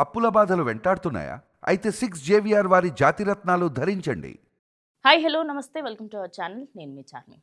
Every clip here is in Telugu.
అప్పుల బాధలు వెంటాడుతున్నాయా? అయితే 6 JVR వారి జాతిరత్నాలు ధరించండి. హాయ్ హలో నమస్తే వెల్కమ్ టు అవర్ ఛానల్. నేను మీ చార్మి.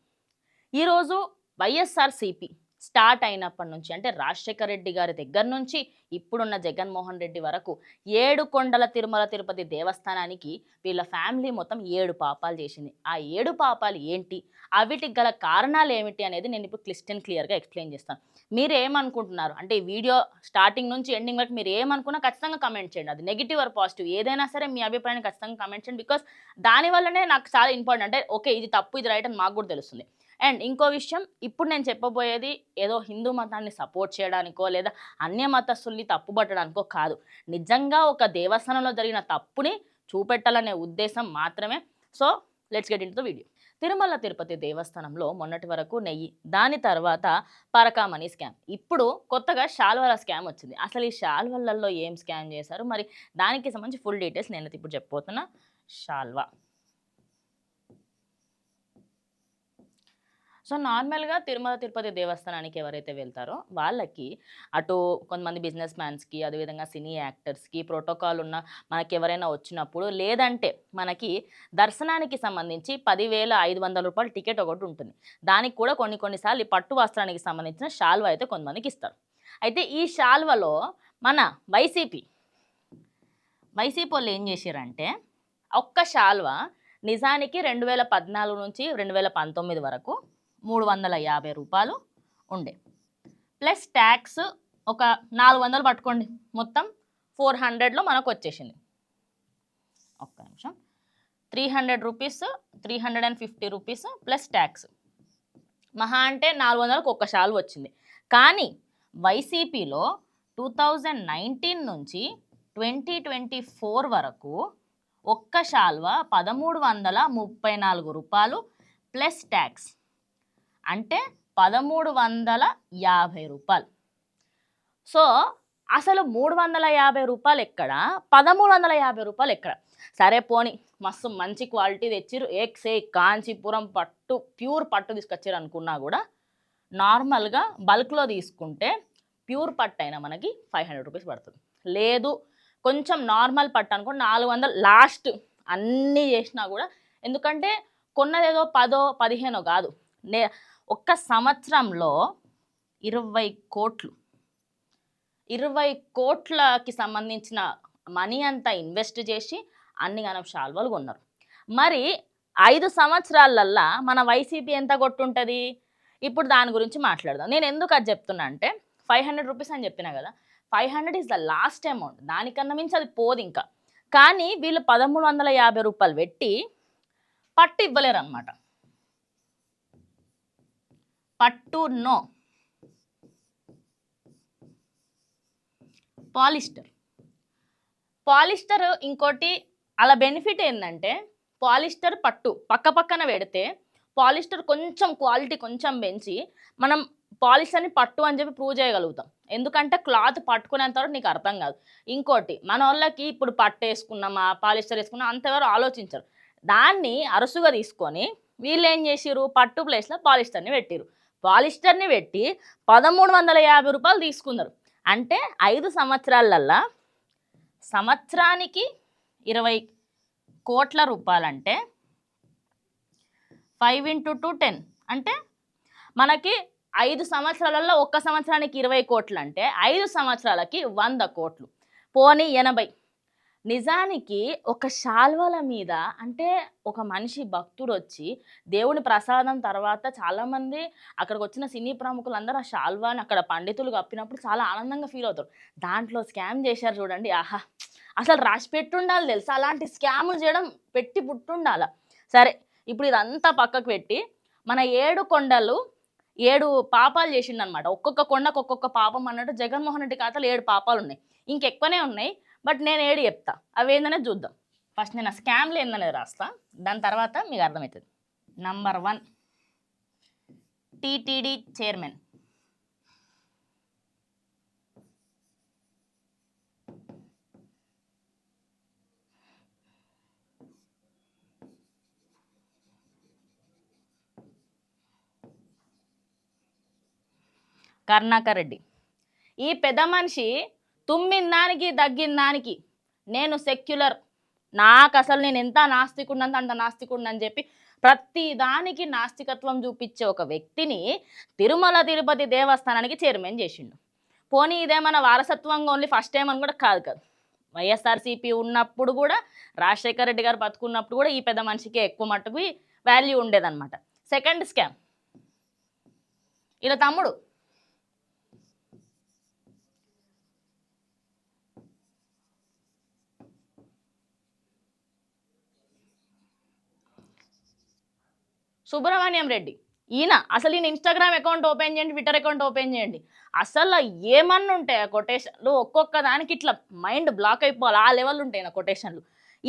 ఈరోజు వైఎస్ఆర్సీపీ స్టార్ట్ అయినప్పటి నుంచి అంటే రాజశేఖర రెడ్డి గారి దగ్గర నుంచి ఇప్పుడున్న జగన్మోహన్ రెడ్డి వరకు 7 కొండల తిరుమల తిరుపతి దేవస్థానానికి వీళ్ళ ఫ్యామిలీ మొత్తం 7 పాపాలు చేసింది. ఆ 7 పాపాలు ఏంటి, అవిటికి గల కారణాలు ఏమిటి అనేది నేను ఇప్పుడు క్లియర్గా ఎక్స్ప్లెయిన్ చేస్తాను. మీరు ఏమనుకుంటున్నారు అంటే ఈ వీడియో స్టార్టింగ్ నుంచి ఎండింగ్ వరకు మీరు ఏమనుకున్నా ఖచ్చితంగా కమెంట్ చేయండి. అది నెగిటివ్ ఆర్ పాజిటివ్ ఏదైనా సరే మీ అభిప్రాయాన్ని ఖచ్చితంగా కమెంట్ చేయండి. బికాస్ దానివల్లనే నాకు చాలా ఇంపార్టెంట్. అంటే ఓకే ఇది తప్పు ఇది రైట్ అని మాకు కూడా తెలుస్తుంది. అండ్ ఇంకో విషయం, ఇప్పుడు నేను చెప్పబోయేది ఏదో హిందూ మతాన్ని సపోర్ట్ చేయడానికో లేదా అన్య మతస్థుల్ని తప్పుపట్టడానికో కాదు. నిజంగా ఒక దేవస్థానంలో జరిగిన తప్పుని చూపెట్టాలనే ఉద్దేశం మాత్రమే. So let's get in to the video. Tirumala Tirupati దేవస్థానంలో మొన్నటి వరకు నెయ్యి, దాని తర్వాత పరకామణి స్కామ్, ఇప్పుడు కొత్తగా శాల్వాల స్కామ్ వచ్చింది. అసలు ఈ శాల్వాలలో ఏం స్కామ్ చేశారు, మరి దానికి సంబంధించి ఫుల్ డీటెయిల్స్ నేను ఇప్పుడు చెప్పబోతున్నా. శాల్వా సో నార్మల్గా తిరుమల తిరుపతి దేవస్థానానికి ఎవరైతే వెళ్తారో వాళ్ళకి అటు కొంతమంది బిజినెస్ మ్యాన్స్కి, అదేవిధంగా సినీ యాక్టర్స్కి, ప్రోటోకాల్ ఉన్న మనకి ఎవరైనా వచ్చినప్పుడు, లేదంటే మనకి దర్శనానికి సంబంధించి 10,500 రూపాయల టికెట్ ఒకటి ఉంటుంది. దానికి కూడా కొన్నిసార్లు ఈ పట్టు వస్త్రానికి సంబంధించిన శాల్వా అయితే కొంతమందికి ఇస్తారు. అయితే ఈ శాల్వలో మన వైసీపీ వాళ్ళు ఏం చేశారంటే ఒక్క శాల్వా నిజానికి 2014 నుంచి 2019 వరకు 350 రూపాయలు ఉండే, ప్లస్ ట్యాక్స్ ఒక 400 పట్టుకోండి, మొత్తం 400లో మనకు వచ్చేసింది. ఒక్క నిమిషం, 300 రూపీస్, 350 రూపీస్ ప్లస్ ట్యాక్స్, మహా అంటే 400కు ఒక్క శాల్వ వచ్చింది. కానీ వైసీపీలో 2019 నుంచి 2024 వరకు ఒక్క శాల్వ 1334 రూపాయలు ప్లస్ ట్యాక్స్, అంటే 1350 రూపాయలు. సో అసలు 350 రూపాయలు ఎక్కడ, 1350 రూపాయలు ఎక్కడ? సరే పోనీ మస్తు మంచి క్వాలిటీ తెచ్చిరు, ఏక్సే కాంచీపురం పట్టు ప్యూర్ పట్టు తీసుకొచ్చారు అనుకున్నా కూడా, నార్మల్గా బల్క్లో తీసుకుంటే ప్యూర్ పట్టు అయినా మనకి 500 రూపీస్ పడుతుంది. లేదు కొంచెం నార్మల్ పట్టు అనుకో 400 లాస్ట్, అన్నీ చేసినా కూడా. ఎందుకంటే కొన్నదేదో 10-15 కాదు, ఒక్క సంవత్సరంలో 20 కోట్లకి సంబంధించిన మనీ అంతా ఇన్వెస్ట్ చేసి అన్ని గనం శాల్వాలు కొన్నారు. మరి 5 సంవత్సరాలల్లా మన వైసీపీ ఎంత కొట్టుంటుంది? ఇప్పుడు దాని గురించి మాట్లాడదాం. నేను ఎందుకు అది చెప్తున్నా అంటే 500 రూపీస్ అని చెప్పినా కదా, 500 ఈజ్ ద లాస్ట్ అమౌంట్, దానికన్నా మించి అది పోదు ఇంకా. కానీ వీళ్ళు 1350 రూపాయలు పెట్టి పట్టు ఇవ్వలేరు అన్నమాట. పట్టు నో, పాలిస్టర్ ఇంకోటి. అలా బెనిఫిట్ ఏంటంటే పాలిస్టర్ పట్టు పక్కన పెడితే పాలిస్టర్ కొంచెం క్వాలిటీ కొంచెం పెంచి మనం పాలిస్టర్ని పట్టు అని చెప్పి ప్రూవ్ చేయగలుగుతాం. ఎందుకంటే క్లాత్ పట్టుకునేంత వరకు నీకు అర్థం కాదు. ఇంకోటి, మన వాళ్ళకి ఇప్పుడు పట్టు వేసుకున్నామా పాలిస్టర్ వేసుకున్నామా అంతవరకు ఆలోచించరు. దాన్ని అరుసుగా తీసుకొని వీళ్ళు ఏం చేసిరు, పట్టు ప్లేస్లో పాలిస్టర్ని పెట్టి 1350 రూపాయలు తీసుకున్నారు. అంటే 5 సంవత్సరాలల్లా సంవత్సరానికి 20 కోట్ల రూపాయలంటే 5 × 2 10, అంటే మనకి 5 సంవత్సరాలలో ఒక్క సంవత్సరానికి 20 కోట్లు అంటే 5 సంవత్సరాలకి 100 కోట్లు, పోనీ 80. నిజానికి ఒక శాల్వాల మీద అంటే ఒక మనిషి భక్తుడు వచ్చి దేవుని ప్రసాదం తర్వాత చాలామంది అక్కడికి వచ్చిన సినీ ప్రముఖులు అందరూ ఆ శాల్వాని అక్కడ పండితులు కప్పినప్పుడు చాలా ఆనందంగా ఫీల్ అవుతారు. దాంట్లో స్కామ్ చేశారు చూడండి, ఆహా అసలు రాసి పెట్టుండాలి తెలుసా, అలాంటి స్కాములు చేయడం పెట్టి పుట్టుండాల. సరే ఇప్పుడు ఇదంతా పక్కకు పెట్టి మన 7 కొండలు 7 పాపాలు చేసిండనమాట. ఒక్కొక్క కొండకు ఒక్కొక్క పాపం అన్నట్టు జగన్మోహన్ రెడ్డి ఖాతాలో 7 పాపాలు ఉన్నాయి, ఇంకెక్కువనే ఉన్నాయి. బట్ నేను 7 చెప్తా, అవి ఏందనేది చూద్దాం. ఫస్ట్ నేను ఆ స్కామ్లు ఏందనేది రాస్తా, దాని తర్వాత మీకు అర్థమవుతుంది. Number 1, TTD chairman. Karunakar Reddy. ఈ పెద్ద మనిషి తుమ్మిన దానికి దగ్గిన దానికి నేను సెక్యులర్, నాకు అసలు నేను ఎంత నాస్తికుడినంత అంత నాస్తికుడిని అని చెప్పి ప్రతి దానికి నాస్తికత్వం చూపించే ఒక వ్యక్తిని తిరుమల తిరుపతి దేవస్థానానికి చైర్మన్ చేసిండు. పోనీ ఇదేమన్నా వారసత్వంగా ఓన్లీ ఫస్ట్ టైం అని కూడా కాదు కదా. వైఎస్ఆర్సీపీ ఉన్నప్పుడు కూడా, రాజశేఖర రెడ్డి గారు బతుకున్నప్పుడు కూడా ఈ పెద్ద మనిషికి ఎక్కువ మట్టుకు వాల్యూ ఉండేదన్నమాట. సెకండ్ స్కామ్, ఇలా తమ్ముడు సుబ్రహ్మణ్యం రెడ్డి. అసలు ఈయన ఇన్స్టాగ్రామ్ అకౌంట్ ఓపెన్ చేయండి, ట్విట్టర్ అకౌంట్ ఓపెన్ చేయండి, అసలు ఏమన్నా ఉంటాయి ఆ కొటేషన్లు, ఒక్కొక్క దానికి ఇట్లా మైండ్ బ్లాక్ అయిపోవాలి, ఆ లెవెల్ ఉంటాయి నా కొటేషన్లు.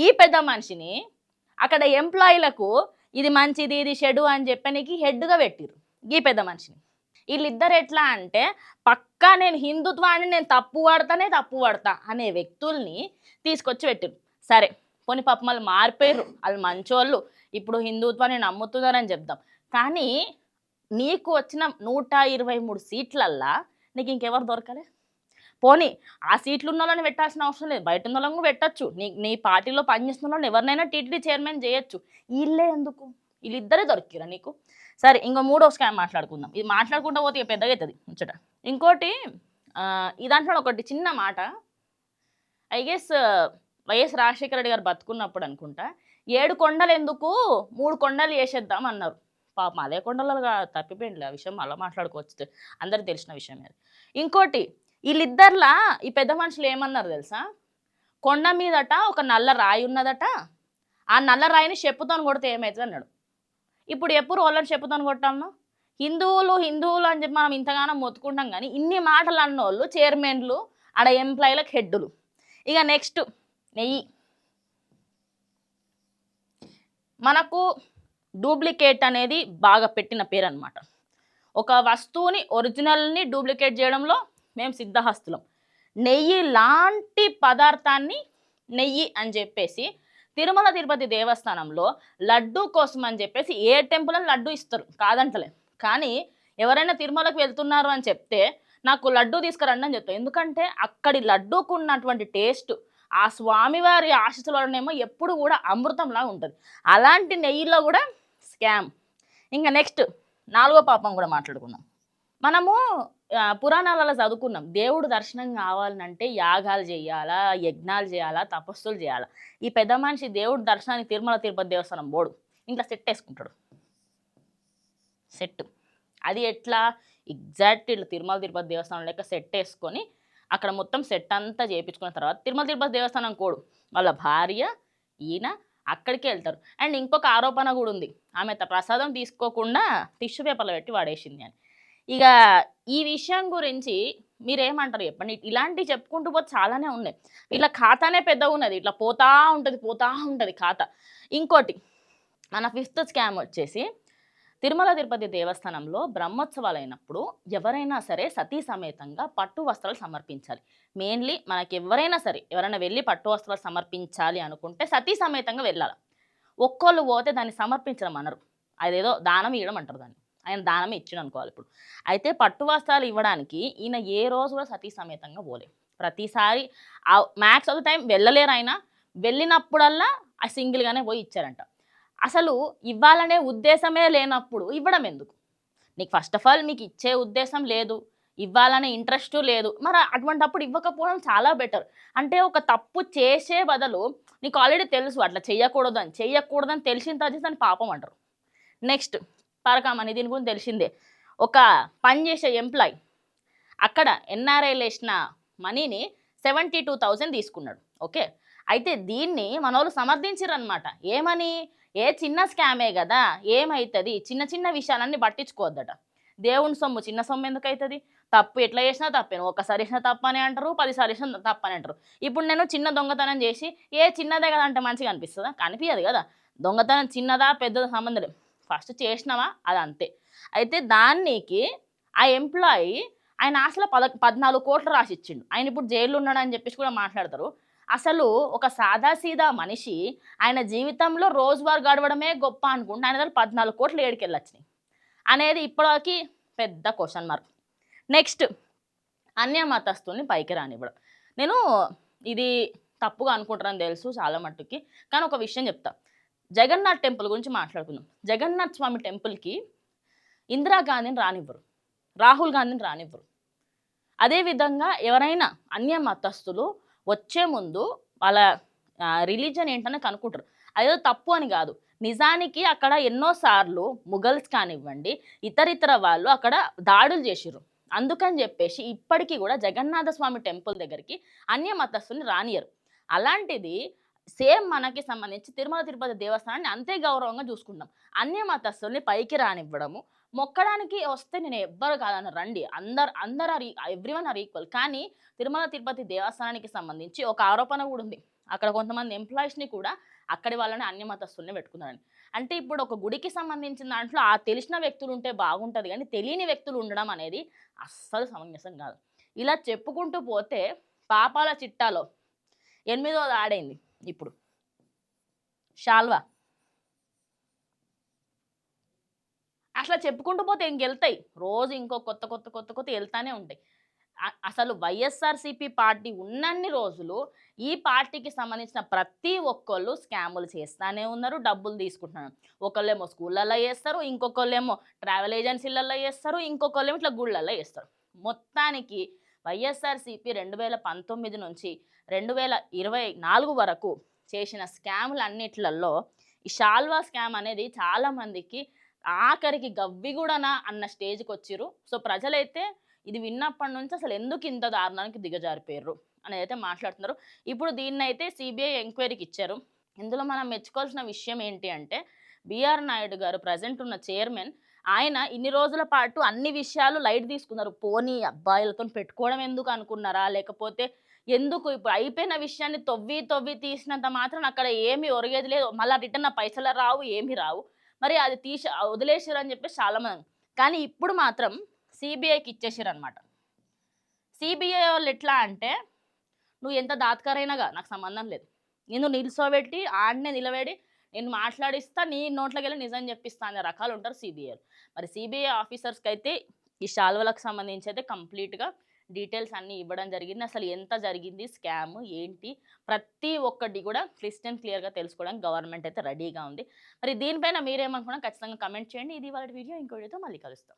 ఈ పెద్ద మనిషిని అక్కడ ఎంప్లాయీలకు ఇది మంచిది ఇది చెడు అని చెప్పడానికి హెడ్గా పెట్టిరు ఈ పెద్ద మనిషిని. వీళ్ళిద్దరు ఎట్లా అంటే పక్కా నేను హిందుత్వాన్ని నేను తప్పు పడతా అనే వ్యక్తుల్ని తీసుకొచ్చి పెట్టిరు. సరే పోనీ పాప మళ్ళీ మారిపోయారు, వాళ్ళు మంచోళ్ళు, ఇప్పుడు హిందుత్వాన్ని నమ్ముతున్నారని చెప్దాం. కానీ నీకు వచ్చిన 123 సీట్లల్లా నీకు ఇంకెవరు దొరకలే? పోనీ ఆ సీట్లు ఉన్న వాళ్ళని పెట్టాల్సిన అవసరం లేదు, బయట ఉన్న వాళ్ళని పెట్టచ్చు, నీ పార్టీలో పనిచేస్తున్న వాళ్ళని ఎవరినైనా టీటీడీ చైర్మన్ చేయొచ్చు. వీళ్ళే ఎందుకు? వీళ్ళిద్దరే దొరికిరా నీకు? సరే ఇంకో మూడో స్కామ్ మాట్లాడుకుందాం. ఇది మాట్లాడుకుంటూ పోతే ఇక పెద్దగా అవుతుంది ముచ్చట. ఇంకోటి ఈ దాంట్లో ఒకటి చిన్న మాట, I guess YS Rajasekhara Reddy గారు బతుకున్నప్పుడు అనుకుంటా 7 కొండలు ఎందుకు 3 కొండలు చేసేద్దాం అన్నారు. పాపం అదే కొండలుగా తప్పిపోయింది ఆ విషయం, అలా మాట్లాడుకోవచ్చు, అందరికి తెలిసిన విషయం అది. ఇంకోటి వీళ్ళిద్దర్లా ఈ పెద్ద మనుషులు ఏమన్నారు తెలుసా? కొండ మీదట ఒక నల్ల రాయి ఉన్నదట, ఆ నల్ల రాయిని చెప్పుతో కొడితే ఏమవుతుంది అన్నాడు. ఇప్పుడు ఎప్పుడు వాళ్ళని చెప్పుతో కొట్టాలన్నా? హిందువులు అని చెప్పి మనం ఇంతగానో మొత్తుకుంటాం, కానీ ఇన్ని మాటలు అన్నోళ్ళు చైర్మన్లు, ఆడ ఎంప్లాయీలకు హెడ్డులు. ఇక నెక్స్ట్ నెయ్యి. మనకు డూప్లికేట్ అనేది బాగా పెట్టిన పేరు అనమాట. ఒక వస్తువుని ఒరిజినల్ని డూప్లికేట్ చేయడంలో మేము సిద్ధహస్తులం. నెయ్యి లాంటి పదార్థాన్ని నెయ్యి అని చెప్పేసి తిరుమల తిరుపతి దేవస్థానంలో లడ్డు కోసం అని చెప్పేసి ఏ టెంపుల్ అని లడ్డు ఇస్తారు, కాదంటలే. కానీ ఎవరైనా తిరుమలకు వెళ్తున్నారు అని చెప్తే నాకు లడ్డు తీసుకురండి అని చెప్తాను. ఎందుకంటే అక్కడి లడ్డూకు ఉన్నటువంటి టేస్ట్ ఆ స్వామివారి ఆశీస్సులనేమో ఎప్పుడు కూడా అమృతంలా ఉంటుంది. అలాంటి నెయ్యిలో కూడా స్కామ్. ఇంకా నెక్స్ట్ 4వ పాపం కూడా మాట్లాడుకుందాం. మనము పురాణాలలో చదువుకున్నాం, దేవుడు దర్శనం కావాలంటే యాగాలు చేయాలా, యజ్ఞాలు చేయాలా, తపస్సులు చేయాలా. ఈ పెద్ద మనిషి దేవుడు దర్శనానికి తిరుమల తిరుపతి దేవస్థానం బోర్డు ఇంట్లో సెట్ వేసుకుంటాడు. సెట్ అది ఎట్లా ఎగ్జాక్ట్ ఇట్లా తిరుమల తిరుపతి దేవస్థానం లెక్క సెట్ వేసుకొని అక్కడ మొత్తం సెట్ అంతా చేయించుకున్న తర్వాత తిరుమల తిరుపతి దేవస్థానం కోడు వాళ్ళ భార్య ఈయన అక్కడికి వెళ్తారు. అండ్ ఇంకొక ఆరోపణ కూడా ఉంది, ఆమె ప్రసాదం తీసుకోకుండా టిష్యూ పేపర్లో పెట్టి వాడేసింది అని. ఇక ఈ విషయం గురించి మీరేమంటారు చెప్పండి? ఇలాంటివి చెప్పుకుంటూ పోతే చాలానే ఉన్నాయి. ఇట్లా ఖాతానే పెద్దగా ఉన్నది, ఇట్లా పోతా ఉంటుంది ఖాతా. ఇంకోటి మన 5th స్కామ్ వచ్చేసి తిరుమల తిరుపతి దేవస్థానంలో బ్రహ్మోత్సవాలు అయినప్పుడు ఎవరైనా సరే సతీ సమేతంగా పట్టు వస్త్రాలు సమర్పించాలి. మెయిన్లీ మనకి ఎవరైనా వెళ్ళి పట్టు వస్త్రాలు సమర్పించాలి అనుకుంటే సతీ సమేతంగా వెళ్ళాలి. ఒక్కోళ్ళు పోతే దాన్ని సమర్పించడం అనరు, అదేదో దానం ఇవ్వడం అంటారు. దాన్ని ఆయన దానమే ఇచ్చిన అనుకోవాలి. ఇప్పుడు అయితే పట్టు వస్త్రాలు ఇవ్వడానికి ఈయన ఏ రోజు కూడా సతీ సమేతంగా పోలే. ప్రతిసారి మ్యాక్స్ ఆఫ్ ద టైం వెళ్ళలేరు. ఆయన వెళ్ళినప్పుడల్లా ఆ సింగిల్గానే పోయి ఇచ్చారంట. అసలు ఇవ్వాలనే ఉద్దేశమే లేనప్పుడు ఇవ్వడం ఎందుకు? నీకు ఫస్ట్ ఆఫ్ ఆల్ మీకు ఇచ్చే ఉద్దేశం లేదు, ఇవ్వాలనే ఇంట్రెస్టు లేదు, మరి అటువంటిప్పుడు ఇవ్వకపోవడం చాలా బెటర్. అంటే ఒక తప్పు చేసే బదులు నీకు ఆల్రెడీ తెలుసు అట్లా చెయ్యకూడదని తెలిసిన తర్వాత దాన్ని పాపం అంటారు. నెక్స్ట్ పరకామణి, దీని గురించి తెలిసిందే. ఒక పని చేసే ఎంప్లాయ్ అక్కడ ఎన్ఆర్ఐలు వేసిన మనీని 72,000 తీసుకున్నాడు. ఓకే, అయితే దీన్ని మనోళ్ళు సమర్థించారనమాట. ఏమని? ఏ చిన్న స్కామే కదా, ఏమవుతుంది, చిన్న విషయాలన్నీ పట్టించుకోవద్దట. దేవుని సొమ్ము చిన్న సొమ్ము ఎందుకు అవుతుంది? తప్పు ఎట్లా చేసినా తప్పే, ఒకసారి చేసినా తప్పని అంటారు, 10 సార్లు చేసినా తప్పని అంటారు. ఇప్పుడు నేను చిన్న దొంగతనం చేసి చిన్నదే కదా అంటే మంచిగా అనిపిస్తుందా? కనిపించదు కదా. దొంగతనం చిన్నదా పెద్దదా సంబంధం లేదు, ఫస్ట్ చేసినావా అది అంతే. అయితే దానికి ఆ ఎంప్లాయీ ఆయన అసలు 14 కోట్లు రాసిచ్చిండు. ఆయన ఇప్పుడు జైల్లో ఉన్నాడని చెప్పేసి కూడా మాట్లాడతారు. అసలు ఒక సాదాసీదా మనిషి ఆయన జీవితంలో రోజువారు గడవడమే గొప్ప అనుకుంటే ఆయన దగ్గర 14 కోట్లు ఏడికెళ్ళొచ్చినాయి అనేది ఇప్పటికి పెద్ద క్వశ్చన్ మార్క్. నెక్స్ట్ అన్య మతస్థుల్ని పైకి రానివ్వడం. నేను ఇది తప్పుగా అనుకుంటారని తెలుసు చాలా మట్టుకి. కానీ ఒక విషయం చెప్తా. జగన్నాథ్ టెంపుల్ గురించి మాట్లాడుకుందాం. జగన్నాథ్ స్వామి టెంపుల్‌కి ఇందిరాగాంధీని రానివ్వరు. రాహుల్ గాంధీని రానివ్వరు. అదే విధంగా ఎవరైనా అన్య మతస్థులు వచ్చే ముందు వాళ్ళ రిలీజియన్ ఏంటని కనుక్కుంటారు. అదేదో తప్పు అని గాదు. నిజానికి అక్కడ ఎన్నో సార్లు ముఘల్స్ కానివ్వండి, ఇతరితర వాళ్ళు అక్కడ దాడులు చేషిర్రు. అందుకని జెప్పేసి ఇప్పటికి గూడా జగన్నాథ స్వామి టెంపుల్ దగ్గరికి అన్య మతస్థుల్ని రానియ్యరు. అలాంటిది సేమ్ మనకి సంబంధించి తిరుమల తిరుపతి దేవస్థానాన్ని అంతే గౌరవంగా చూసుకుంటాం. అన్య మతస్థుల్ని పైకి రానివ్వడము, మొక్కడానికి వస్తే నేను ఎవ్వరు కాదనను రండి. అందరు ఎవ్రీవన్ ఆర్ ఈక్వల్. కానీ తిరుమల తిరుపతి దేవస్థానానికి సంబంధించి ఒక ఆరోపణ గూడా ఉంది. అక్కడ కొంతమంది ఎంప్లాయీస్‌ని కూడా అక్కడి వాళ్ళని అన్య మతస్థుల్ని పెట్టుకున్నారని. అంటే ఇప్పుడు ఒక గుడికి సంబంధించిన దాంట్లో ఆ తెలిసిన వ్యక్తులు ఉంటే బాగుంటది గానీ, తెలియని వ్యక్తులు ఉండడం అనేది అస్సలు సమంజసం గాదు. ఇలా చెప్పుకుంటూ పోతే పాపాల చిట్టాలో ఎనిమిదోది యాడయింది ఇప్పుడు. శాల్వా. అట్లా చెప్పుకుంటూ పోతే ఇంకెళ్తాయి. రోజు ఇంకో కొత్త ఎళ్తానే ఉంటాయి. అసలు వైఎస్ఆర్‌సీపీ పార్టీ ఉన్నన్ని రోజులు ఈ పార్టీకి సంబంధించిన ప్రతి ఒక్కళ్ళు స్కాములు చేస్తానే ఉన్నారు. డబ్బులు తీసుకుంటున్నారు. ఒకళ్ళేమో స్కూళ్ళల్లో చేస్తారు. ఇంకొకళ్ళేమో ట్రావెల్ ఏజెన్సీలలో చేస్తారు. ఇంకొకళ్ళేమో ఇట్లా గుళ్ళల్లో చేస్తారు. మొత్తానికి వైఎస్ఆర్‌సీపీ 2019 నుంచి 2024 వరకు చేసిన స్కాములన్నిట్లల్లో ఈ శాల్వా స్కామ్ అనేది చాలా మందికి ఆఖరికి గవ్విగూడనా అన్న స్టేజ్‌కొచ్చిర్రు. సో, ప్రజలైతే ఇది విన్నప్పటి నుంచి అసలు ఎందుకు ఇంత దారుణానికి దిగజారిపోయిర్రు అనేదైతే మాట్లాడుతున్నారు. ఇప్పుడు దీన్నైతే సీబీఐ ఎంక్వైరీకి ఇచ్చారు. ఇందులో మనం మెచ్చుకోవాల్సిన విషయం ఏంటి అంటే, బీఆర్ నాయుడు గారు ప్రెజెంట్ ఉన్న చైర్మన్. ఆయన ఇన్ని రోజుల పాటు అన్ని విషయాలు లైట్ తీసుకున్నారు. పోనీ అబ్బాయిలతోని పెట్టుకోవడం ఎందుకు అనుకున్నారా? లేకపోతే ఎందుకు ఇప్పుడు అయిపోయిన విషయాన్ని తవ్వి తీసినంత మాత్రాన అక్కడ ఏమి ఒరిగేది లేదు. మళ్ళా రిటర్న్ ఆ పైసలు రావు, ఏమి రావు. మరి అది వదిలేసిర్రని చెప్పేసి చాలామంది. కానీ ఇప్పుడు మాత్రం సీబీఐకి ఇచ్చేసిర్రనమాట. సీబీఐ వాళ్ళు ఎట్లా అంటే, నువ్వు ఎంత దాతకారైనాగా నాకు సంబంధం లేదు. నిన్ను నిల్చోబెట్టి ఆడనే నిలబడి నేను మాట్లాడిస్తా, నీ నోట్లోకెళ్ళి నిజం చెప్పిస్తా అనే రకాలు ఉంటారు సీబీఐలు. మరి సీబీఐ ఆఫీసర్స్‌కైతే ఈ శాల్వలకు సంబంధించి అయితే కంప్లీట్‌గా డీటెయిల్స్ అన్నీ ఇవ్వడం జరిగింది. అసలు ఎంత జరిగింది స్కామ్ ఏంటి? ప్రతి ఒక్కటి కూడా క్లియర్‌గా తెలుసుకోవడానికి గవర్నమెంట్ అయితే రెడీగా ఉంది. మరి దీనిపైన మీరేమనుకున్నా ఖచ్చితంగా కమెంట్ చేయండి. ఇది ఇవాల్టి వీడియో. ఇంకో వీడియోతో మళ్ళీ కలుస్తాం.